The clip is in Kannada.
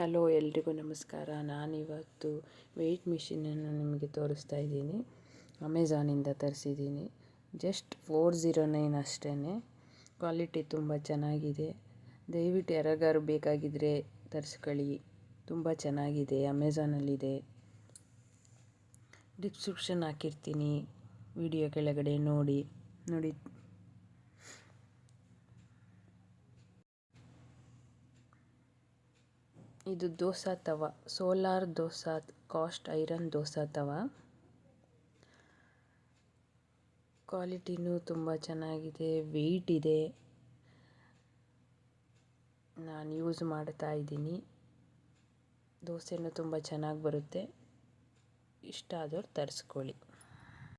ಹಲೋ ಎಲ್ರಿಗೂ ನಮಸ್ಕಾರ. ನಾನಿವತ್ತು ವೆಯ್ಟ್ ಮಿಷಿನನ್ನು ನಿಮಗೆ ತೋರಿಸ್ತಾ ಇದ್ದೀನಿ. ಅಮೆಝಾನಿಂದ ತರಿಸಿದ್ದೀನಿ. ಜಸ್ಟ್ 409 ಅಷ್ಟೇ. ಕ್ವಾಲಿಟಿ ತುಂಬ ಚೆನ್ನಾಗಿದೆ. ದಯವಿಟ್ಟು ಯಾರಿಗಾರು ಬೇಕಾಗಿದ್ದರೆ ತರಿಸ್ಕೊಳ್ಳಿ. ತುಂಬ ಚೆನ್ನಾಗಿದೆ. ಅಮೆಝಾನಲ್ಲಿದೆ. ಡಿಸ್ಕ್ರಿಪ್ಷನ್ ಹಾಕಿರ್ತೀನಿ, ವಿಡಿಯೋ ಕೆಳಗಡೆ ನೋಡಿ. ಇದು ದೋಸೆ ತವ, solar dosa cost iron dosa ತವ. ಕ್ವಾಲಿಟಿನೂ ತುಂಬ ಚೆನ್ನಾಗಿದೆ, ವೆಯ್ಟ್ ಇದೆ. ನಾನು ಯೂಸ್ ಮಾಡ್ತಾ ಇದ್ದೀನಿ. ದೋಸೆನೂ ತುಂಬ ಚೆನ್ನಾಗಿ ಬರುತ್ತೆ. ಇಷ್ಟ ಆದವ್ರು ತರಿಸ್ಕೊಳ್ಳಿ.